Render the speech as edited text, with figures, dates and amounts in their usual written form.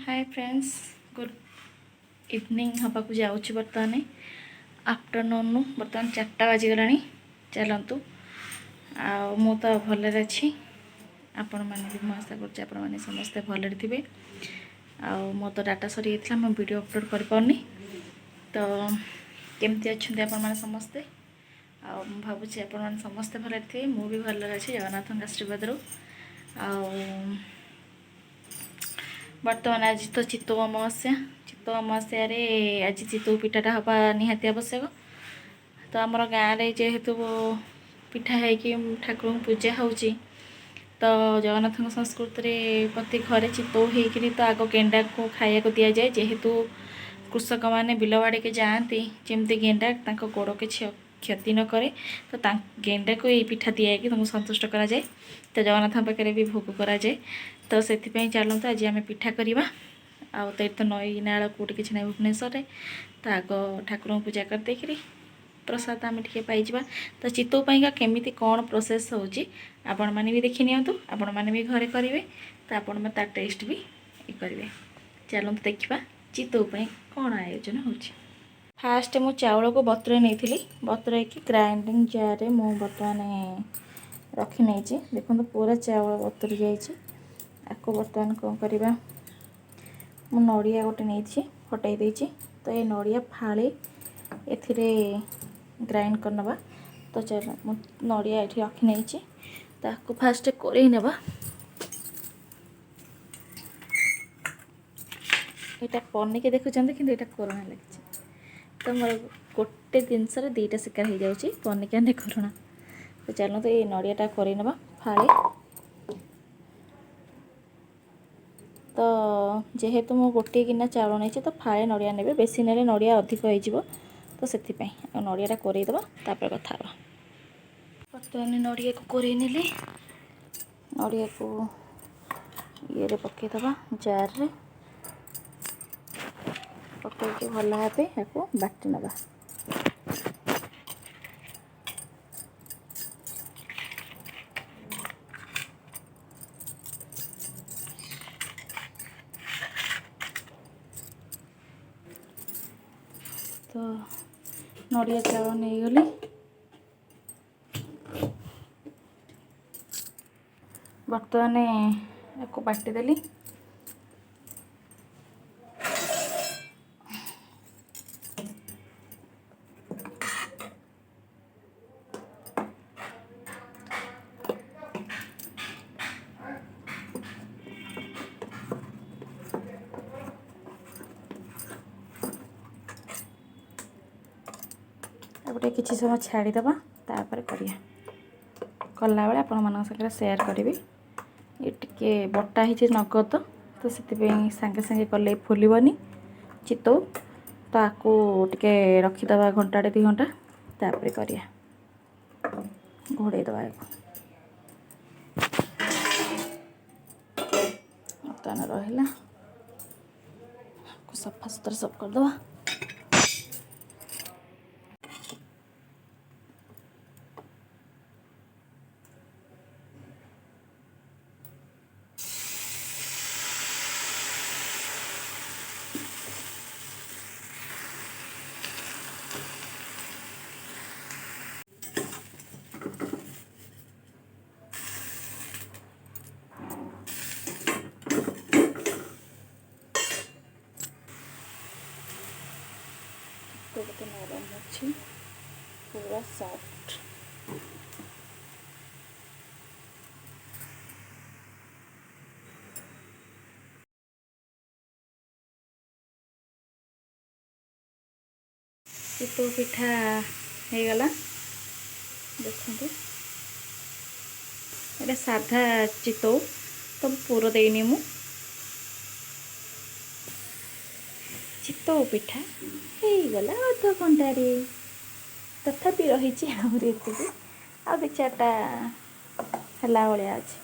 hi friends good evening हाँपाक जाऊँ बर्तमान afternoon बर्तमान 4टा बाजिगला चलतु मु तो भलरे अच्छी आपण मैंने भी मुझे आशा कर समस्ते भलरे थे मो तो डाटा सरी जाता मैं वीडियो अपलोड कर पारनी तो केमती अच्छा आपण मैंने समस्ते भावुँ आपण समस्ते भलरे थे मु भी भलरे अच्छी जगन्नाथ आशीर्वाद बर्तमान आज तो चित्तौ अमावास्या आज चित्तौ पिठाटा हवा निहाती आवश्यक तो आमर गाँव में जेहेतु पिठा है कि ठाकुर पूजा हो तो जगन्नाथ संस्कृति प्रति घरे चित्तौ होकर तो आग गेंडा को खाया दि जाए जेहेतु कृषक मैंने बिलवाड़ी के जाती जमती गेंडा गोड़ के क्षति न करे तो गेंडा को ये पिठा दिखाई संतुष्ट कराए तो जगन्नाथ पाखे भी भोग कराए तो से चलते आज आम पिठा करवा तो नई नाल कौटी कि ना भुवनेश्वर तो आग ठाकुर पूजा कर देख प्रसाद आम टे पाइबा तो चित्तौ केमी कौन प्रोसेस होपण मैंने भी देखी नियंतु आपण मैंने भी घरे करेंगे तो आपण में तार टेस्ट भी करेंगे चलते देखा चित्तौ कौन आयोजन हो फास्ट मु चाउल को बतुरे नहीं बतुरे कि ग्राइंडिंग जार मु बर्तमान रखी नहीं देखो पूरा चाउल बतुरी जाइए बर्तमान कौन करवा मु नड़िया गोटे नहीं फटाई देती तो ये नड़िया फाड़ी एथिरे ग्राइंड करनवा तो चल मु नड़िया ये रखी नहीं ताको फास्ट कोरेई नेबा यहाँ पनी के देखुं कि यहाँ कोरोना लगी तो मोर गोटे जिनस दुईटा शिकार हो जाए पनिका ने कोरोना तो चलो तो ये नड़ियाटा कोरेई नेबा फाड़ी तो जेहेतु मु गोटे गिना चाउल नहीं तो फाड़े नड़िया ने बेसी ने नड़िया अधिक हो तो से नड़ियाटा कोरेदेवा तापर कथा बर्तमान नड़िया को कोरेई नेली नड़िया को ये पकईदबा जार रे पकईकि भल भाव या बाटी नवा तो नड़िया चाउल नहीं गली बर्तमान या बाटीदेली गोटे किसी समय छाड़ीदबा तापर करिया कला बेले आपण मान सागर सेयार करी ये टिके बटा ही नगद तो से सांगे सांगे कले फुलबनी चित्तौ तो आपको टिके रखीदबा घंटाटे 2 घंटा तापर करिया घोड़ेदबा बर्तमान रहा सफा सुतरा सब करदबा तो नरम अच्छी पूरा सॉफ्ट चित्तौ पिठा हो गला देखते ये साधा चित्तौ तो पूरा देनी मु चित्तौ पिठा हो गला अध घंटे तथापि रही आहरी एत आ 2-4टा है भाया अच्छे